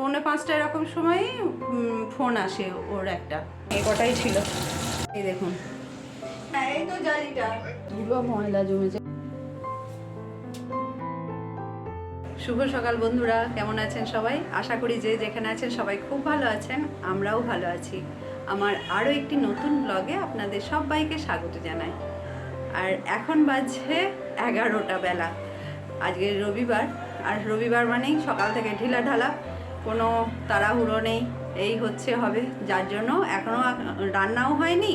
4:45 এরকম সময়ই ফোন আসে ওর একটা। এই কটাই ছিল, এই দেখুন। হ্যাঁ, এই তো জালিটা পুরো ময়লা জমেছে। শুভ সকাল বন্ধুরা, কেমন আছেন সবাই? আশা করি যে যেখানে আছেন সবাই খুব ভালো আছেন, আমরাও ভালো আছি। আমার আরও একটি নতুন ব্লগে আপনাদের সবাইকে স্বাগত জানাই। আর এখন বাজছে 11টা বেলা। আজকে রবিবার, আর রবিবার মানেই সকাল থেকে ঢিলা ঢালা, কোনো তাড়াহুড়ো নেই, এই হচ্ছে হবে, যার জন্য এখনও রান্নাও হয়নি,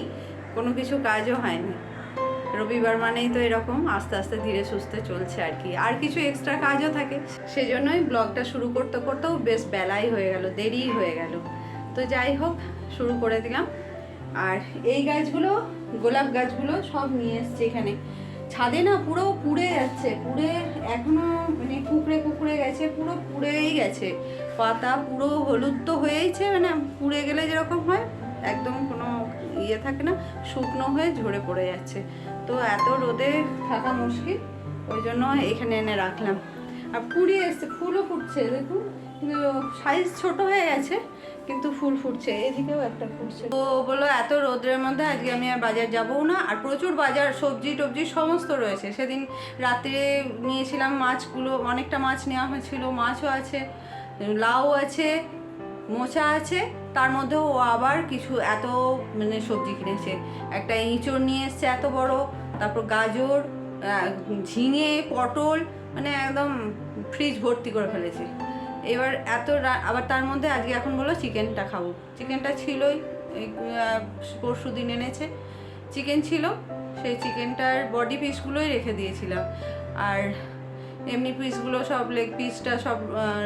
কোনো কিছু কাজও হয়নি। রবিবার মানেই তো এরকম আস্তে আস্তে ধীরে সুস্থে চলছে আর কি, আর কিছু এক্সট্রা কাজও থাকে, সেজন্যই ব্লগটা শুরু করতে করতেও বেশ বেলাই হয়ে গেল, দেরিই হয়ে গেল। তো যাই হোক, শুরু করে দিলাম। আর এই গাছগুলো, গোলাপ গাছগুলো সব নিয়ে এসছে এখানে ছাদে, না পুরো পুড়ে যাচ্ছে, পুড়ে এখনো মানে কুকড়ে গেছে, পুরো পুড়েই গেছে, পাতা পুরো হলুদ তো হয়েইছে, মানে পুড়ে গেলে যেরকম হয় একদম কোনো ইয়ে থাকে না, শুকনো হয়ে ঝরে পড়ে যাচ্ছে। তো এত রোদে থাকা মুশকিল, ওই জন্য এখানে এনে রাখলাম। আর পুড়িয়ে এসছে, ফুলও ফুটছে দেখুন, কিন্তু সাইজ ছোট হয়ে গেছে, কিন্তু ফুল ফুটছে, এদিকেও একটা ফুটছে। তো বললো এত রোদের মধ্যে আজকে আমি আর বাজার যাবো না, আর প্রচুর বাজার, সবজি টবজি সমস্ত রয়েছে। সেদিন রাত্রে নিয়েছিলাম মাছগুলো, অনেকটা মাছ নেওয়া হয়েছিল, মাছও আছে, লাউ আছে, মোচা আছে, তার মধ্যেও ও আবার কিছু এত মানে সবজি কিনেছে। একটা ইঁচড় নিয়ে এসছে এত বড়, তারপর গাজর, ঝিঙে, পটল, মানে একদম ফ্রিজ ভর্তি করে ফেলেছে। এবার এত আবার তার মধ্যে আজকে এখন বলো চিকেনটা খাবো, চিকেনটা ছিলই, এই পরশু দিন এনেছে চিকেন ছিল, সেই চিকেনটার বডি পিসগুলোই রেখে দিয়েছিলাম, আর এমনি পিসগুলো সব, লেগ পিসটা সব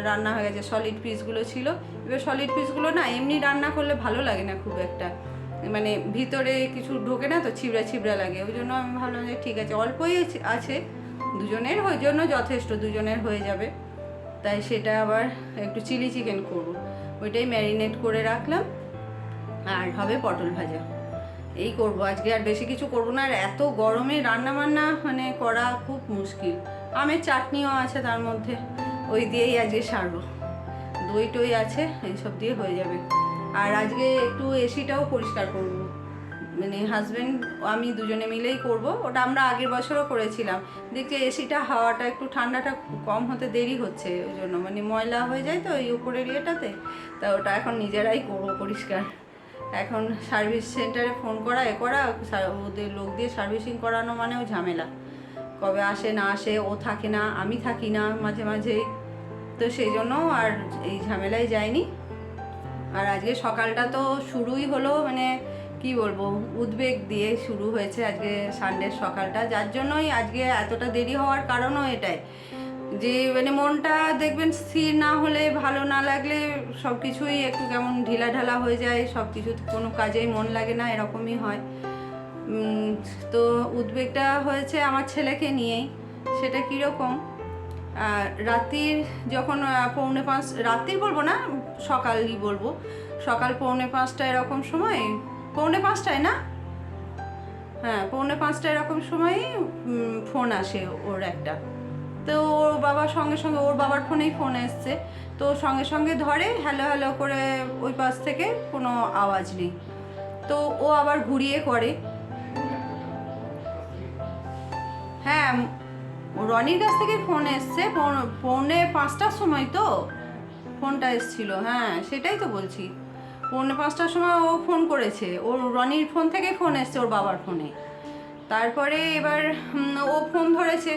রান্না হয়ে গেছে, সলিড পিসগুলো ছিল। এবার সলিড পিসগুলো না এমনি রান্না করলে ভালো লাগে না খুব একটা, মানে ভিতরে কিছু ঢোকে না তো, ছিবড়া ছিবড়া লাগে। ওই জন্য আমি ভাবলাম যে ঠিক আছে, অল্পই আছে, দুজনের ওই জন্য যথেষ্ট, দুজনের হয়ে যাবে। তাই সেটা আবার একটু চিলি চিকেন করবো, ওইটাই ম্যারিনেট করে রাখলাম। আর হবে পটল ভাজা, এই করব আজকে, আর বেশি কিছু করবো না। আর এত গরমে রান্না বান্না মানে করা খুব মুশকিল। আমের চাটনিও আছে তার মধ্যে, ওই দিয়েই আজকে সারবো, দই টই আছে, এইসব দিয়ে হয়ে যাবে। আর আজকে একটু এসিটাও পরিষ্কার করব, মানে হাজব্যান্ড আমি দুজনে মিলেই করব। ওটা আমরা আগের বছরও করেছিলাম, দেখছি এসিটা হাওয়াটা একটু ঠান্ডাটা কম হতে দেরি হচ্ছে, ওই জন্য মানে ময়লা হয়ে যায় তো এই উপরের ইয়েটাতে, তা ওটা এখন নিজেরাই করবো পরিষ্কার। এখন সার্ভিস সেন্টারে ফোন করা, ওদের লোক দিয়ে সার্ভিসিং করানো মানেও ঝামেলা, কবে আসে না আসে, ও থাকে না, আমি থাকি না মাঝে মাঝেই, তো সেই জন্য আর এই ঝামেলায় যায়নি। আর আজকে সকালটা তো শুরুই হলো, মানে কি বলবো, উদ্বেগ দিয়ে শুরু হয়েছে আজকে সানডের সকালটা, যার জন্যই আজকে এতটা দেরি হওয়ার কারণও এটাই, যে মানে মনটা দেখবেন স্থির না হলে, ভালো না লাগলে সব কিছুই একটু কেমন ঢিলা ঢালা হয়ে যায়, সব কিছু কোনো কাজেই মন লাগে না, এরকমই হয়। তো উদ্বেগটা হয়েছে আমার ছেলেকে নিয়েই। সেটা কীরকম, রাত্রির যখন 4:45, রাত্রির বলবো না, সকালই বলবো, সকাল 4:45 এরকম সময়, 4:45 না, হ্যাঁ 4:45 এরকম সময়ই ফোন আসে ওর একটা। তো ওর বাবার সঙ্গে সঙ্গে, ওর বাবার ফোনেই ফোন এসছে, তো সঙ্গে সঙ্গে ধরে, হ্যালো হ্যালো করে, ওই পাশ থেকে কোনো আওয়াজ নেই, তো ও আবার ঘুরিয়ে করে। হ্যাঁ, রনির কাছ থেকে ফোন এসছে 4:45টার সময়, তো ফোনটা এসছিল, হ্যাঁ সেটাই তো বলছি, 4:45টার সময় ও ফোন করেছে, ওর রনির ফোন থেকে ফোন এসছে ওর বাবার ফোনে। তারপরে এবার ও ফোন ধরেছে,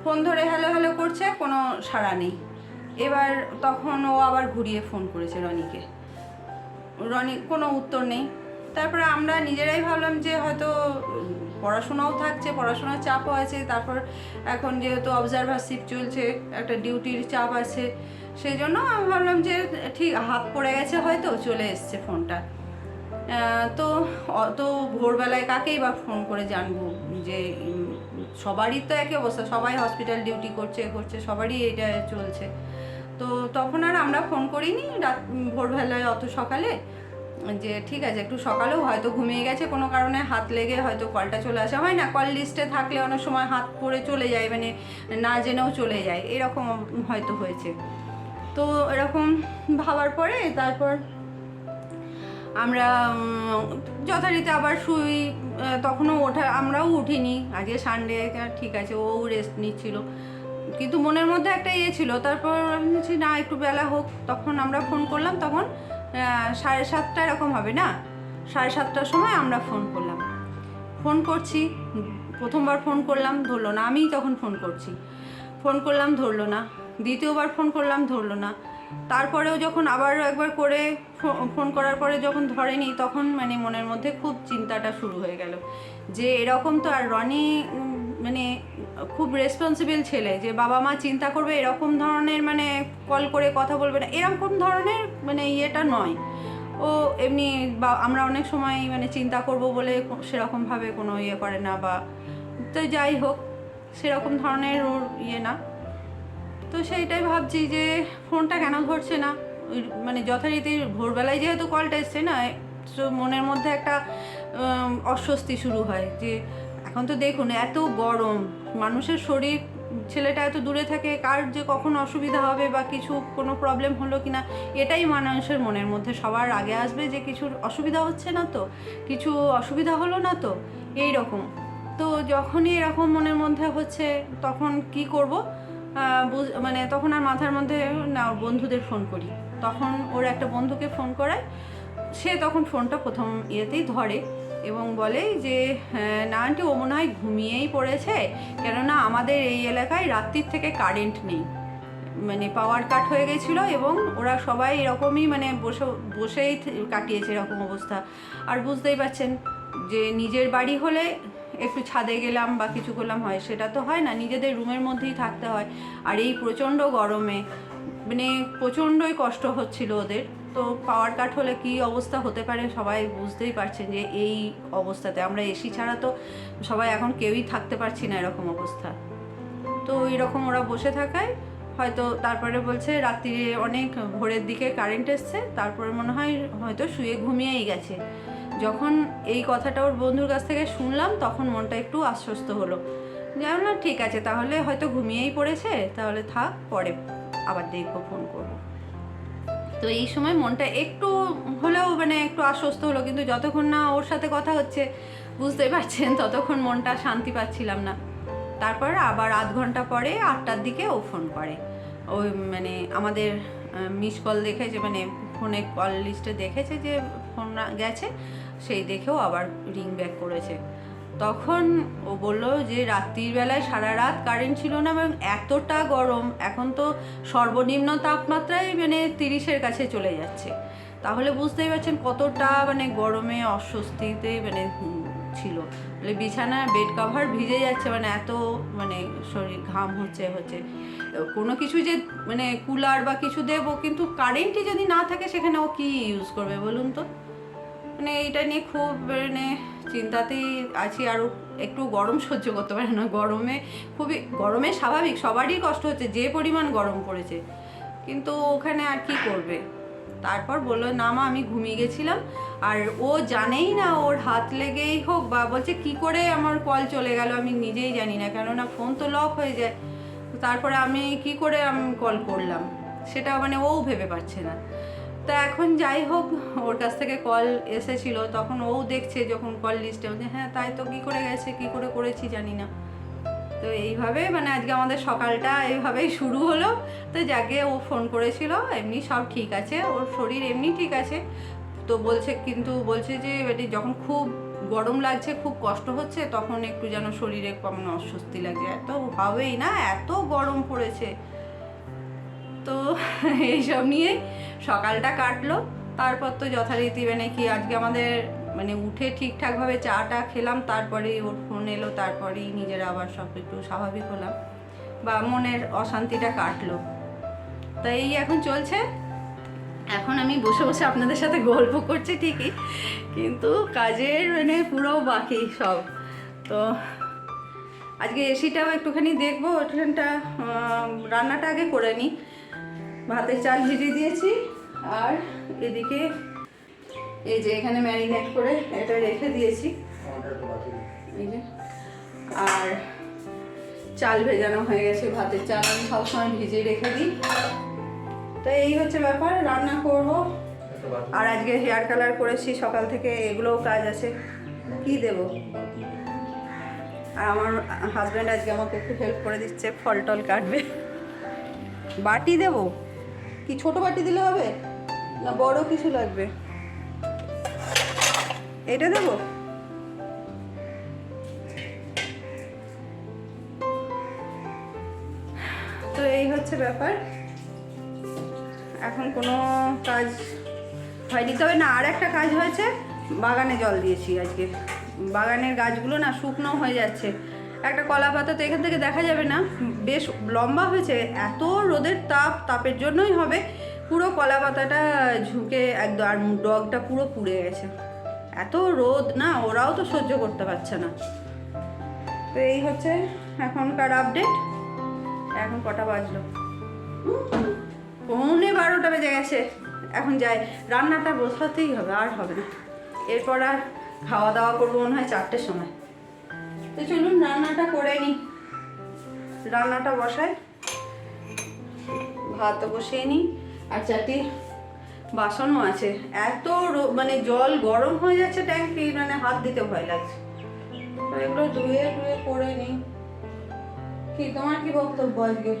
ফোন ধরে হ্যালো হ্যালো করছে, কোনো সাড়া নেই। এবার তখন ও আবার ঘুরিয়ে ফোন করেছে রনিকে, রনি কোনো উত্তর নেই। তারপরে আমরা নিজেরাই ভাবলাম যে হয়তো পড়াশোনাও থাকছে, পড়াশোনার চাপও আছে, তারপর এখন যেহেতু অবজারভারশিপ চলছে, একটা ডিউটির চাপ আছে, সেই জন্য আমি ভাবলাম যে ঠিক হাত পড়ে গেছে, হয়তো চলে এসছে ফোনটা। তো অত ভোরবেলায় কাকেই বা ফোন করে জানবো, যে সবারই তো একই অবস্থা, সবাই হসপিটাল ডিউটি করছে, সবারই এটা চলছে। তো তখন আর আমরা ফোন করিনি ভোরবেলায় অত সকালে, যে ঠিক আছে একটু সকালেও হয়তো ঘুমিয়ে গেছে, কোনো কারণে হাত লেগে হয়তো কলটা চলে আসে, হয় না কল লিস্টে থাকলে অনেক সময় হাত পড়ে চলে যায়, মানে না জেনেও চলে যায়, এরকম হয়তো হয়েছে। তো এরকম ভাবার পরে তারপর আমরা যথারীতি আবার শুই। তখনও আমরাও উঠিনি, আজকে সানডে, ঠিক আছে, ও রেস্ট নিচ্ছিল, কিন্তু মনের মধ্যে একটা ইয়ে ছিল। তারপর আমি বলছি না, একটু বেলা হোক। তখন আমরা ফোন করলাম, তখন 7:30 এরকম হবে না, 7:30টার সময় আমরা ফোন করলাম। ফোন করছি, প্রথমবার ফোন করলাম ধরলো না, আমিই তখন ফোন করছি, ফোন করলাম ধরলো না, দ্বিতীয়বার ফোন করলাম ধরলো না। তারপরেও যখন আবার একবার করে ফোন করার পরে যখন ধরেনি, তখন মানে মনের মধ্যে খুব চিন্তাটা শুরু হয়ে গেল যে এরকম তো। আর রনি মানে খুব রেসপন্সিবল ছেলে, যে বাবা মা চিন্তা করবে এরকম ধরনের, মানে কল করে কথা বলবে না এরকম ধরনের মানে ইয়েটা নয় ও। এমনি বা আমরা অনেক সময় মানে চিন্তা করব বলে সেরকমভাবে কোনো ইয়ে করে না, বা তো যাই হোক সেরকম ধরনের ওর ইয়ে না। তো সেইটাই ভাবছি যে ফোনটা কেন ধরছে না। মানে যথারীতি ভোরবেলায় যেহেতু কলটা এসছে না, তো মনের মধ্যে একটা অস্বস্তি শুরু হয় যে এখন তো দেখুন এত গরম, মানুষের শরীর, ছেলেটা এত দূরে থাকে, কার যে কখন অসুবিধা হবে বা কিছু কোনো প্রবলেম হলো কি না, এটাই মানুষের মনের মধ্যে সবার আগে আসবে, যে কিছু অসুবিধা হচ্ছে না তো, কিছু অসুবিধা হলো না তো, এই রকম। তো যখনই এরকম মনের মধ্যে হচ্ছে, তখন কি করব মানে তখন আর মাথার মধ্যে না, বন্ধুদের ফোন করি। তখন ওর একটা বন্ধুকে ফোন করায়, সে তখন ফোনটা প্রথম ইয়েতেই ধরে এবং বলে যে না আন্টি, ও মনে হয় ঘুমিয়েই পড়েছে, কেননা আমাদের এই এলাকায় রাত্রির থেকে কারেন্ট নেই, মানে পাওয়ার কাট হয়ে গেছিলো এবং ওরা সবাই এরকমই মানে বসেই কাটিয়েছে এরকম অবস্থা। আর বুঝতেই পারছেন যে নিজের বাড়ি হলে একটু ছাদে গেলাম বা কিছু করলাম হয়, সেটা তো হয় না, নিজেদের রুমের মধ্যেই থাকতে হয়। আর এই প্রচণ্ড গরমে মানে প্রচণ্ডই কষ্ট হচ্ছিল ওদের। তো পাওয়ার কাট হলে কী অবস্থা হতে পারে সবাই বুঝতেই পারছেন, যে এই অবস্থাতে আমরা এসি ছাড়া তো সবাই এখন কেউই থাকতে পারছি না এরকম অবস্থা। তো এরকম ওরা বসে থাকায় হয়তো তারপরে বলছে রাত্রিরে অনেক ভোরের দিকে কারেন্ট এসছে, তারপরে মনে হয় হয়তো শুয়ে ঘুমিয়েই গেছে। যখন এই কথাটা ওর বন্ধুর কাছ থেকে শুনলাম, তখন মনটা একটু আশ্বস্ত হলো, জানলাম ঠিক আছে, তাহলে হয়তো ঘুমিয়েই পড়েছে, তাহলে থাক, পরে আবার দেখবো, ফোন করবো। তো এই সময় মনটা একটু হলেও মানে একটু আশ্বস্ত হলো, কিন্তু যতক্ষণ না ওর সাথে কথা হচ্ছে বুঝতেই পারছেন ততক্ষণ মনটা শান্তি পাচ্ছিলাম না। তারপর আবার আধ ঘন্টা পরে 8টার দিকে ও ফোন করে। ওই মানে আমাদের মিস কল দেখেছে, মানে ফোনে কল লিস্টে দেখেছে যে ফোন গেছে, সেই দেখেও আবার রিং ব্যাক করেছে। তখন ও বলল যে রাত্রির বেলায় সারা রাত কারেন্ট ছিল না এবং এতটা গরম, এখন তো সর্বনিম্ন তাপমাত্রায় মানে 30-এর কাছে চলে যাচ্ছে। তাহলে বুঝতেই পারছেন কতটা মানে গরমে অস্বস্তিতে মানে ছিল। মানে বিছানার বেড কভার ভিজে যাচ্ছে, মানে এত মানে শরীর ঘাম হচ্ছে। কোনো কিছু যে মানে কুলার বা কিছু দেবো, কিন্তু কারেন্টই যদি না থাকে সেখানে ও কী ইউজ করবে বলুন তো। মানে এইটা নিয়ে খুব মানে চিন্তাতেই আছি। আরও একটু গরম সহ্য করতে পারে না, গরমে স্বাভাবিক সবারই কষ্ট হচ্ছে, যে পরিমাণ গরম পড়েছে, কিন্তু ওখানে আর কি করবে। তারপর বললো না মা, আমি ঘুমিয়ে গেছিলাম। আর ও জানেই না, ওর হাত লেগেই হোক বা বলছে কি করে আমার কল চলে গেল আমি নিজেই জানি না, কেননা ফোন তো লক হয়ে যায়। তারপরে আমি কি করে আমি কল করলাম সেটা মানে ও ভেবে পাচ্ছে না। তা এখন যাই হোক, ওর কাছ থেকে কল এসেছিলো, তখন ও দেখছে যখন কল লিস্টে, বলছে হ্যাঁ তাই তো, কী করে গেছে, কী করে করেছি জানি না। তো এইভাবে মানে আজকে আমাদের সকালটা এইভাবেই শুরু হলো। তো যাকে ও ফোন করেছিল, এমনি সব ঠিক আছে, ওর শরীর এমনি ঠিক আছে। তো বলছে, কিন্তু বলছে যে মানে যখন খুব গরম লাগছে, খুব কষ্ট হচ্ছে, তখন একটু যেন শরীরে কেমন অস্বস্তি লাগছে। এত হবেই না, এত গরম পড়েছে। তো এইসব নিয়ে সকালটা কাটলো। তারপর তো যথারীতি মানে কি আজকে আমাদের মানে উঠে ঠিকঠাকভাবে চাটা খেলাম, তারপরেই ওর ফোন এলো, তারপরেই নিজেরা আবার সব একটু স্বাভাবিক হলাম বা মনের অশান্তিটা কাটলো। তাই এই এখন চলছে। এখন আমি বসে বসে আপনাদের সাথে গল্প করছি ঠিকই, কিন্তু কাজের মানে পুরো বাকি সব। তো আজকে এসিটাও একটুখানি দেখবো, ওখানটা রান্নাটা আগে করে নিই। ভাতের চাল ভিজিয়ে দিয়েছি, আর এদিকে এই যে এখানে ম্যারিনেট করে এটা রেখে দিয়েছি, এই যে। আর চাল ভেজানো হয়ে গেছে, ভাতের চাল আমি সবসময় ভিজিয়ে রেখে দিই। তো এই হচ্ছে ব্যাপার, রান্না করব। আর আজকে হেয়ার কালার করেছি সকাল থেকে, এগুলোও কাজ আছে। কি দেব? আর আমার হাজব্যান্ড আজকে আমাকে একটু হেল্প করে দিচ্ছে, ফল টল কাটবে। বাটি দেব? কি ছোট বাটি দিলে হবে না বড় কিছু লাগবে? এটা দেব? তো এই হচ্ছে ব্যাপার, এখন কোনো কাজ হয়নি। তবে না, আর একটা কাজ হয়েছে, বাগানে জল দিয়েছি আজকে। বাগানের গাছগুলো না শুকনো হয়ে যাচ্ছে। একটা কলা পাতা তো এখান থেকে দেখা যাবে না, বেশ লম্বা হয়েছে। এত রোদের তাপের জন্যই হবে, পুরো কলা পাতাটা ঝুঁকে একদম, আর ডগটা পুরো পুড়ে গেছে। এত রোদ না, ওরাও তো সহ্য করতে পারছে না। তো এই হচ্ছে এখনকার আপডেট। এখন কটা বাজলো? 11:45 বেজে গেছে। এখন যাই, রান্নাটা বসাতেই হবে, আর হবে না। এরপর আর খাওয়া দাওয়া করবো মনে হয় 4টের সময়। তো চলুন রান্নাটা করে নিই। রান্নাটা বসাই, ভাতও বসিয়ে নিই, আর 4টি বাসনও আছে। এত মানে জল গরম হয়ে যাচ্ছে ট্যাঙ্কি, মানে হাত দিতে ভয় লাগছে। তো এগুলো ধুয়ে করে নিই। কি তোমার কি বক্তব্য আজকে?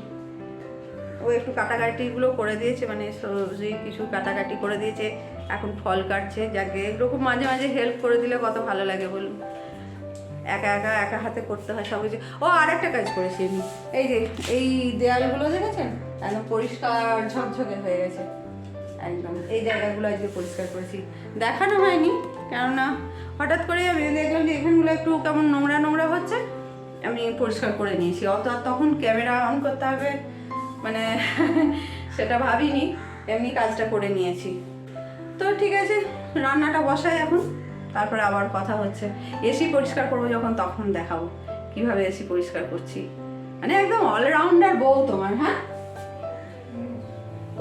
ও একটু কাটাকাটিগুলো করে দিয়েছে, মানে সবজি কিছু কাটাকাটি করে দিয়েছে, এখন ফল কাটছে। যাকে এরকম মাঝে মাঝে হেল্প করে দিলে কত ভালো লাগে বলুন। একা হাতে করতে হয় সব কিছু। ও আর একটা কাজ করেছি আমি, এই যে এই দেয়ালগুলো দেখেছেন একদম পরিষ্কার ঝকঝকে হয়ে গেছে একদম। এই জায়গাগুলো আজকে পরিষ্কার করেছি, দেখানো হয়নি কেননা হঠাৎ করে আমি দেখলাম যে এখানগুলো একটু কেমন নোংরা নোংরা হচ্ছে, আমি পরিষ্কার করে নিয়েছি। তখন ক্যামেরা অন করতে হবে মানে সেটা ভাবিনি, এমনি কাজটা করে নিয়েছি। তো ঠিক আছে, রান্নাটা বসাই এখন, তারপরে আবার কথা হচ্ছে। এসি পরিষ্কার করবো যখন, তখন দেখাবো কিভাবে এসি পরিষ্কার করছি। মানে একদম অলরাউন্ডার বউ তোমার। হ্যাঁ,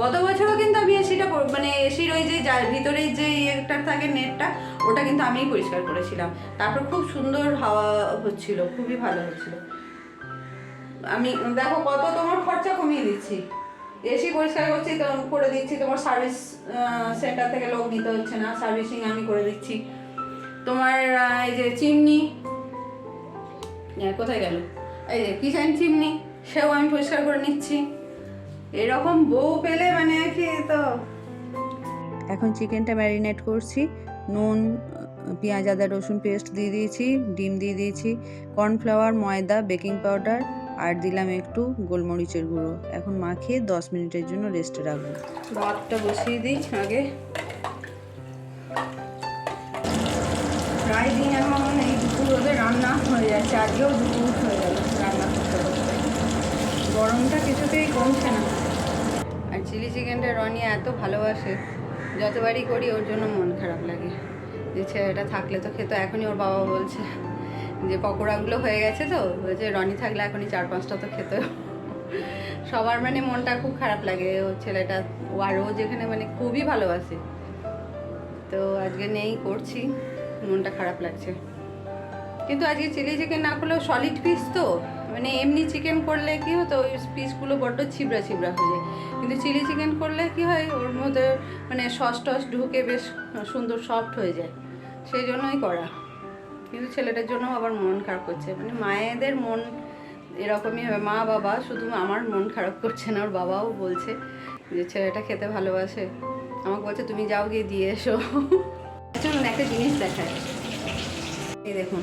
গত বছরও কিন্তু আমি এসিটা মানে এসির ওই যে ভিতরে যে ইয়েটা থাকে নেটটা, ওটা কিন্তু আমিই পরিষ্কার করেছিলাম। তারপর খুব সুন্দর হাওয়া হচ্ছিল, খুবই ভালো হচ্ছিল। আমি দেখো কত তোমার খরচা কমিয়ে দিচ্ছি, এসি পরিষ্কার করছি তো করে দিচ্ছি, তোমার সার্ভিস সেন্টার থেকে লোক নিতে হচ্ছে না, সার্ভিসিং আমি করে দিচ্ছি। তোমার এই যে চিমনি কোথায় গেল, এই যে কিচেন চিমনি, সেও আমি পরিষ্কার করে নিচ্ছি। এরকম বউ পেলে মানে কি। তো এখন চিকেনটা ম্যারিনেট করছি। নুন, পেঁয়াজ, আদা, রসুন পেস্ট দিয়ে দিয়েছি, ডিম দিয়ে দিয়েছি, কর্নফ্লাওয়ার, ময়দা, বেকিং পাউডার, আর দিলাম একটু গোলমরিচের গুঁড়ো। এখন মাখিয়ে 10 মিনিটের জন্য রেস্টে রাখবো। ভাতটা বসিয়ে দিই আগে। প্রায় দিন এখন এই দুপুর রোদে রান্না হয়ে যাচ্ছে, আজকেও দুপুর হয়ে গেল রান্না করতে করতে। গরমটা কিছুতেই কমছে না। আর চিলি চিকেনটা রনি এত ভালোবাসে, যতবারই করি ওর জন্য মন খারাপ লাগে যে ছেলেটা থাকলে তো খেতো। এখনই ওর বাবা বলছে যে পকোড়াগুলো হয়ে গেছে, তো বলছে রনি থাকলে এখনই 4-5টা তো খেতো। সবার মানে মনটা খুব খারাপ লাগে ও ছেলেটা, আর ও যেখানে মানে খুবই ভালোবাসে। তো আজকে নেই, করছি, মনটা খারাপ লাগছে। কিন্তু আজকে চিলি চিকেন না করলেও সলিড পিস তো, মানে এমনি চিকেন করলে কি হতো ওই পিসগুলো বড্ড ছিবড়া ছিবড়া হয়ে যায়, কিন্তু চিলি চিকেন করলে কি হয় ওর মধ্যে মানে সস টস ঢুকে বেশ সুন্দর সফট হয়ে যায়, সেই জন্যই করা। কিন্তু ছেলেটার জন্য আবার মন খারাপ করছে, মানে মায়েদের মন এরকমই হবে। মা বাবা, শুধু আমার মন খারাপ করছে না, ওর বাবাও বলছে যে ছেলেটা খেতে ভালোবাসে। আমাকে বলছে তুমি যাও গিয়ে দিয়ে এসো। চলুন একটা জিনিস দেখায়। এই দেখুন,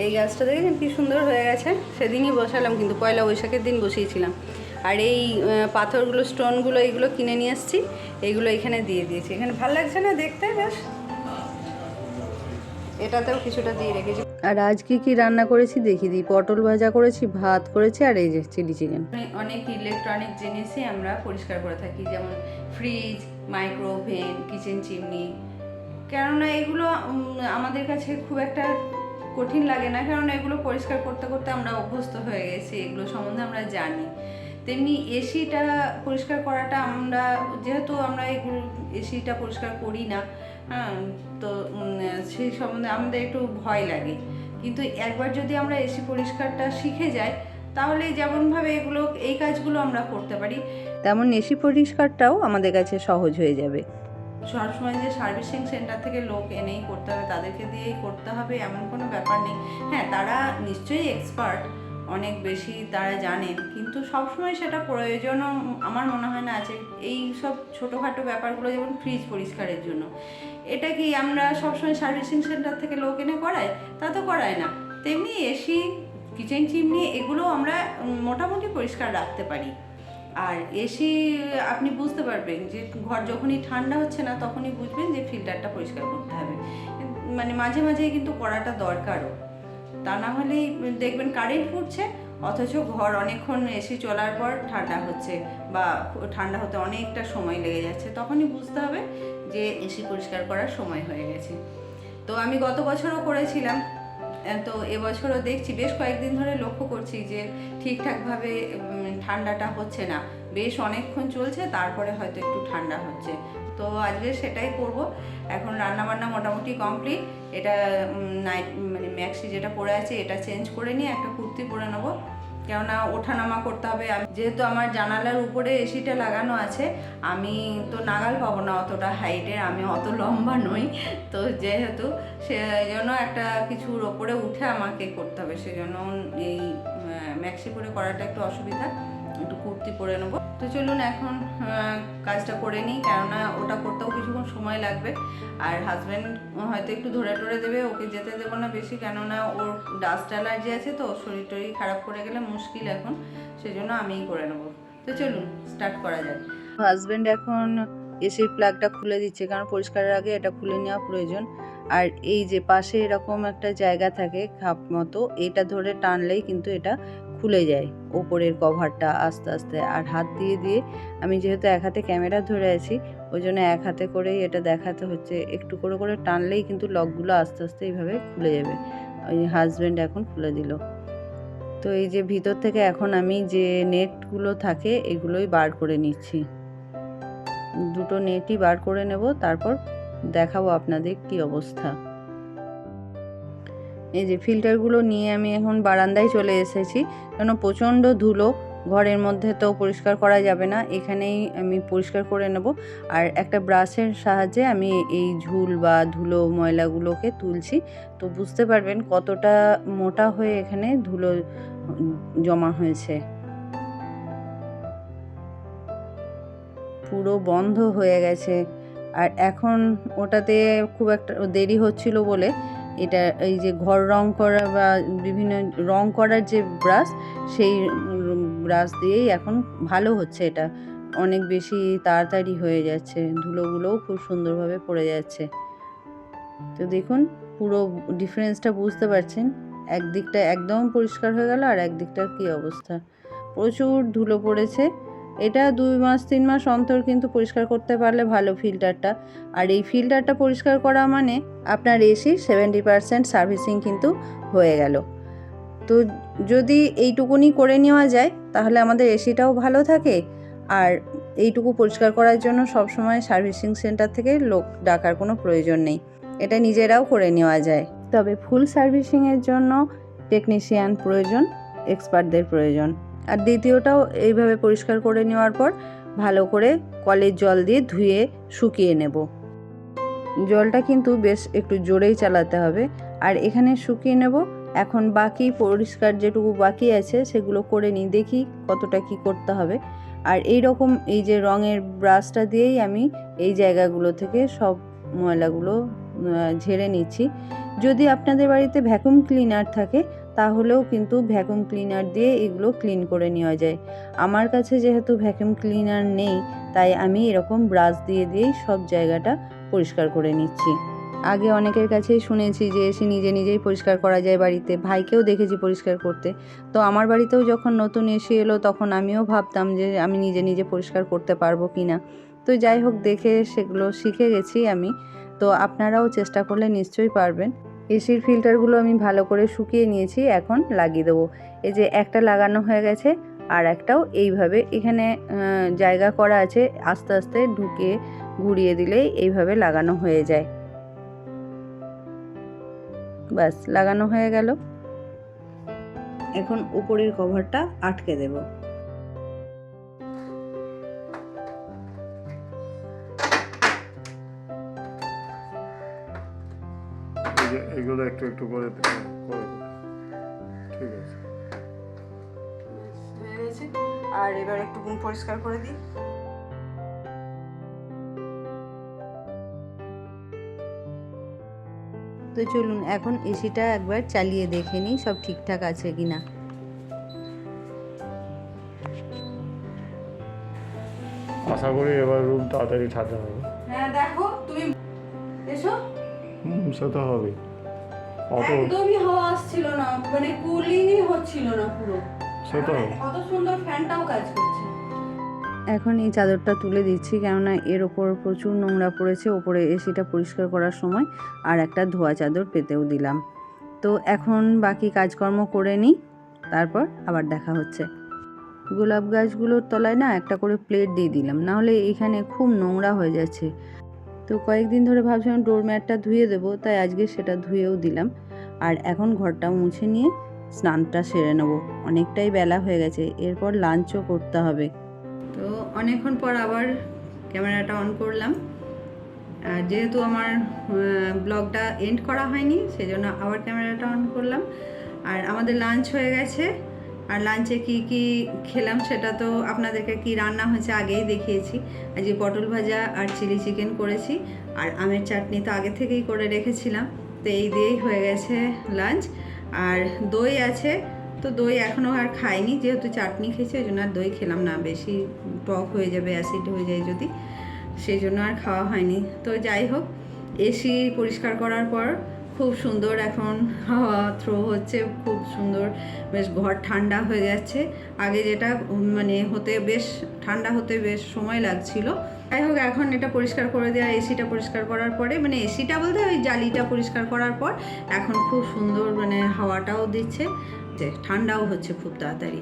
এই গাছটা দেখেছেন কি সুন্দর হয়ে গেছে। সেদিনই বসালাম, কিন্তু পয়লা বৈশাখের দিন বসিয়েছিলাম। আর এই পাথরগুলো, স্টোনগুলো, এইগুলো কিনে নিয়ে এসেছি, এইগুলো এখানে দিয়ে দিয়েছি। এখানে ভালো লাগছে না দেখতে বেশ, এটাতেও কিছুটা দিয়ে রেখেছি। আর আজকে কি রান্না করেছি দেখিয়ে দিই। পটল ভাজা করেছি, ভাত করেছি, আর এই যে চিলি চিকেন। অনেক ইলেকট্রনিক জিনিসই আমরা পরিষ্কার করে থাকি, যেমন ফ্রিজ, মাইক্রোওভেন, কিচেন চিমনি। কেননা এগুলো আমাদের কাছে খুব একটা কঠিন লাগে না, কারণ এগুলো পরিষ্কার করতে করতে আমরা অভ্যস্ত হয়ে গেছি, এগুলো সম্বন্ধে আমরা জানি। তেমনি এসিটা পরিষ্কার করাটা আমরা, যেহেতু আমরা এগুলো এসিটা পরিষ্কার করি না, হ্যাঁ, তো সেই সম্বন্ধে আমাদের একটু ভয় লাগে। কিন্তু একবার যদি আমরা এসি পরিষ্কারটা শিখে যাই, তাহলে যেমনভাবে এই কাজগুলো আমরা করতে পারি। তেমন এসি পরিষ্কারটাও আমাদের কাছে সহজ হয়ে যাবে। সবসময় যে সার্ভিসিং সেন্টার থেকে লোক এনেই করতে হবে, তাদেরকে দিয়েই করতে হবে এমন কোনো ব্যাপার নেই। হ্যাঁ, তারা নিশ্চয়ই এক্সপার্ট, অনেক বেশি তারা জানেন, কিন্তু সবসময় সেটা প্রয়োজনও আমার মনে হয় না আছে। এই সব ছোটোখাটো ব্যাপারগুলো, যেমন ফ্রিজ পরিষ্কারের জন্য, এটা কি আমরা সবসময় সার্ভিসিং সেন্টার থেকে লোক এনে করাই? তা তো করায় না। তেমনি এসি, কিচেন চিমনি, এগুলো আমরা মোটামুটি পরিষ্কার রাখতে পারি। আর এসি আপনি বুঝতে পারবেন যে ঘর যখনই ঠান্ডা হচ্ছে না তখনই বুঝবেন যে ফিল্টারটা পরিষ্কার করতে হবে, মানে মাঝে মাঝেই কিন্তু করাটা দরকারও। তা না হলেই দেখবেন কারেন্ট ফুটছে অথচ ঘর অনেকক্ষণ এসি চলার পর ঠান্ডা হচ্ছে, বা ঠান্ডা হতে অনেকটা সময় লেগে যাচ্ছে, তখনই বুঝতে হবে যে এসি পরিষ্কার করার সময় হয়ে গেছে। তো আমি গত বছরও করেছিলাম, তো এবছরও দেখছি, বেশ কয়েকদিন ধরে লক্ষ্য করছি যে ঠিকঠাকভাবে ঠান্ডাটা হচ্ছে না, বেশ অনেকক্ষণ চলছে তারপরে হয়তো একটু ঠান্ডা হচ্ছে। তো আজকে সেটাই করব। এখন রান্নাবান্না মোটামুটি কমপ্লিট। এটা নাইট মানে ম্যাক্সি যেটা পরে আছে এটা চেঞ্জ করে নিয়ে একটা কুর্তি পরে নেবো, কেননা ওঠানামা করতে হবে। যেহেতু আমার জানালার উপরে এসিটা লাগানো আছে, আমি তো নাগাল পাবো না অতটা হাইটের, আমি অত লম্বা নই, তো যেহেতু সেজন্য একটা কিছুর ওপরে উঠে আমাকে করতে হবে, সেজন্য এই ম্যাক্সি পরে করাটা একটু অসুবিধা, একটু কুর্তি পরে নেবো। তো চলুন এখন কাজটা করে নিই, কেননা ওটা করতেও কিছুক্ষণ সময় লাগবে। আর হাজব্যান্ড হয়তো একটু ধরে টরে দেবে, ওকে যেতে দেবো না বেশি, কেননা ওর ডাস্ট অ্যালার্জি আছে, তো শরীর টরীর খারাপ করে গেলে মুশকিল এখন, সেজন্য আমিই করে নেবো। তো চলুন স্টার্ট করা যাক। হাজব্যান্ড এখন এসির প্লাগটা খুলে দিচ্ছে, কারণ পরিষ্কারের আগে এটা খুলে নেওয়া প্রয়োজন। আর এই যে পাশে এরকম একটা জায়গা থাকে খাপ মতো, এটা ধরে টানলেই কিন্তু এটা খুলে যায় ওপরের কভারটা আস্তে আস্তে। আর হাত দিয়ে দিয়ে, আমি যেহেতু এক হাতে ক্যামেরা ধরে আছি ওই জন্য এক হাতে করেই এটা দেখাতে হচ্ছে, একটু করে করে টানলেই কিন্তু লকগুলো আস্তে আস্তে এইভাবে খুলে যাবে। ওই হাজব্যান্ড এখন খুলে দিল। তো এই যে ভিতর থেকে এখন আমি যে নেটগুলো থাকে এগুলোই বার করে নিচ্ছি, দুটো নেটই বার করে নেব, তারপর দেখাবো আপনাদের কি অবস্থা। এই যে ফিল্টারগুলো নিয়ে আমি এখন বারান্দায় চলে এসেছি, কেন প্রচণ্ড ধুলো, ঘরের মধ্যে তো পরিষ্কার করা যাবে না, এখানেই আমি পরিষ্কার করে নেব। আর একটা ব্রাশের সাহায্যে আমি এই ঝুল বা ধুলো ময়লাগুলোকে তুলছি, তো বুঝতে পারবেন কতটা মোটা হয়ে এখানে ধুলো জমা হয়েছে। পুরো বন্ধ হয়ে গেছে। আর এখন ওটাতে খুব একটা দেরি হচ্ছিল বলে এটা এই যে ঘর রং করা বা বিভিন্ন রং করার যে ব্রাশ, সেই ব্রাশ দিয়েই এখন ভালো হচ্ছে, এটা অনেক বেশি তাড়াতাড়ি হয়ে যাচ্ছে, ধুলোগুলোও খুব সুন্দরভাবে পড়ে যাচ্ছে। তো দেখুন পুরো ডিফারেন্সটা বুঝতে পারছেন, একদিকটা একদম পরিষ্কার হয়ে গেল আর একদিকটার কী অবস্থা, প্রচুর ধুলো পড়েছে। এটা 2 মাস 3 মাস অন্তর কিন্তু পরিষ্কার করতে পারলে ভালো ফিল্টারটা। আর এই ফিল্টারটা পরিষ্কার করা মানে আপনার এসির 70% সার্ভিসিং কিন্তু হয়ে গেল। তো যদি এইটুকুনি করে নেওয়া যায় তাহলে আমাদের এসিটাও ভালো থাকে, আর এইটুকু পরিষ্কার করার জন্য সবসময় সার্ভিসিং সেন্টার থেকে লোক ডাকার কোনো প্রয়োজন নেই, এটা নিজেরাও করে নেওয়া যায়। তবে ফুল সার্ভিসিংয়ের জন্য টেকনিশিয়ান প্রয়োজন, এক্সপার্টদের প্রয়োজন। আর দ্বিতীয়টাও এইভাবে পরিষ্কার করে নেওয়ার পর ভালো করে কলের জল দিয়ে ধুয়ে শুকিয়ে নেব। জলটা কিন্তু বেশ একটু জোরেই চালাতে হবে। আর এখানে শুকিয়ে নেব। এখন বাকি পরিষ্কার যেটুকু বাকি আছে সেগুলো করে নিই, দেখি কতটা কি করতে হবে। আর এই রকম এই যে রঙের ব্রাশটা দিয়েই আমি এই জায়গাগুলো থেকে সব ময়লাগুলো ঝেড়ে নিচ্ছি। যদি আপনাদের বাড়িতে ভ্যাকুয়াম ক্লিনার থাকে তাহলেও কিন্তু ভ্যাকুয়াম ক্লিনার দিয়ে এগুলো ক্লিন করে নেওয়া যায়। আমার কাছে যেহেতু ভ্যাকুয়াম ক্লিনার নেই, তাই আমি এরকম ব্রাশ দিয়ে দিয়েই সব জায়গাটা পরিষ্কার করে নিচ্ছি। আগে অনেকের কাছেই শুনেছি যে এসে নিজে নিজেই পরিষ্কার করা যায় বাড়িতে, ভাইকেও দেখেছি পরিষ্কার করতে। তো আমার বাড়িতেও যখন নতুন এসে এলো তখন আমিও ভাবতাম যে আমি নিজে নিজে পরিষ্কার করতে পারবো কি না। তো যাই হোক, দেখে সেগুলো শিখে গেছি আমি। তো আপনারাও চেষ্টা করলে নিশ্চয়ই পারবেন। এসির ফিল্টারগুলো আমি ভালো করে শুকিয়ে নিয়েছি, এখন লাগিয়ে দেবো। এই যে একটা লাগানো হয়ে গেছে, আর একটাও এইভাবে এখানে জায়গা করা আছে, আস্তে আস্তে ঢুকে ঘুরিয়ে দিলেই এইভাবে লাগানো হয়ে যায়। ব্যাস, লাগানো হয়ে গেল। এখন উপরের কভারটা আটকে দেব। এগুলো একটু একটু করে করে দাও। ঠিক আছে, হয়ে গেছে। আর এবার একটু পরিষ্কার করে দিই। তো চলুন এখন এসিটা একবার চালিয়ে দেখে নিই সব ঠিকঠাক আছে কিনা। আশা করি এবার রুম তাড়াতাড়ি ঠান্ডা হবে। হ্যাঁ দেখো তুমি এসো। সে তো হবে। অত একদমই হাওয়া আসছিল না, মানে কুলিংই হচ্ছিল না পুরো। সেটা কত সুন্দর ফ্যানটাও কাজ করছে। এখন এই চাদরটা তুলে দিচ্ছি, কেননা এর ওপর প্রচুর নোংরা পড়েছে। ওপরে এসিটা পরিষ্কার করার সময় আর একটা ধোয়া চাদর পেতেও দিলাম। তো এখন বাকি কাজকর্ম করে নিই, তারপর আবার দেখা হচ্ছে। গোলাপ গাছগুলোর তলায় না একটা করে প্লেট দিয়ে দিলাম, নাহলে এখানে খুব নোংরা হয়ে যাচ্ছে। তো কয়েকদিন ধরে ভাবছিলাম ডোরম্যাটটা ধুয়ে দেবো, তাই আজকে সেটা ধুয়েও দিলাম। আর এখন ঘরটা মুছে নিয়ে স্নানটা সেরে নেবো, অনেকটাই বেলা হয়ে গেছে, এরপর লাঞ্চও করতে হবে। তো অনেকক্ষণ পর আবার ক্যামেরাটা অন করলাম। আর যেহেতু আমার ব্লগটা এন্ড করা হয়নি, সেজন্য আবার ক্যামেরাটা অন করলাম। আর আমাদের লাঞ্চ হয়ে গেছে। আর লাঞ্চে কি কি খেলাম সেটা তো আপনাদেরকে কি রান্না হয়েছে আগেই দেখিয়েছি। আজকে পটল ভাজা আর চিলি চিকেন করেছি, আর আমের চাটনি তো আগে থেকেই করে রেখেছিলাম। তো এই দিয়েই হয়ে গেছে লাঞ্চ। আর দই আছে, তো দই এখনও আর খাইনি, যেহেতু চাটনি খেয়েছি ওই জন্য আর দই খেলাম না, বেশি টক হয়ে যাবে, অ্যাসিড হয়ে যায় যদি, সেই জন্য আর খাওয়া হয়নি। তো যাই হোক, এসি পরিষ্কার করার পর খুব সুন্দর এখন হাওয়া থ্রো হচ্ছে, খুব সুন্দর, বেশ ঘর ঠান্ডা হয়ে যাচ্ছে। আগে যেটা মানে হতে বেশ ঠান্ডা হতে বেশ সময় লাগছিল। যাই হোক, এখন এটা পরিষ্কার করে দেওয়া, এসিটা পরিষ্কার করার পরে, মানে এসিটা বলতে ওই জালিটা পরিষ্কার করার পর এখন খুব সুন্দর মানে হাওয়াটাও দিচ্ছে, যে ঠান্ডাও হচ্ছে খুব তাড়াতাড়ি।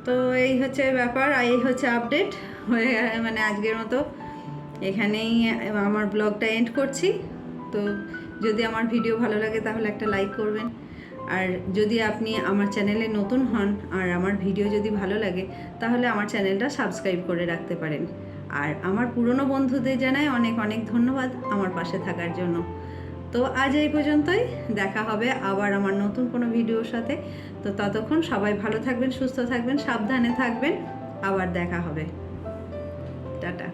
তো এই হচ্ছে ব্যাপার, আর এই হচ্ছে আপডেট হয়ে মানে আজকের মতো এখানেই আমার ব্লগটা এন্ড করছি। তো যদি আমার ভিডিও ভালো লাগে তাহলে একটা লাইক করবেন, আর যদি আপনি আমার চ্যানেলে নতুন হন আর আমার ভিডিও যদি ভালো লাগে তাহলে আমার চ্যানেলটা সাবস্ক্রাইব করে রাখতে পারেন। আর আমার পুরনো বন্ধুদের জানাই অনেক অনেক ধন্যবাদ আমার পাশে থাকার জন্য। তো আজ এই পর্যন্তই, দেখা হবে আবার আমার নতুন কোনো ভিডিওর সাথে। তো ততক্ষণ সবাই ভালো থাকবেন, সুস্থ থাকবেন, সাবধানে থাকবেন, আবার দেখা হবে। টাটা।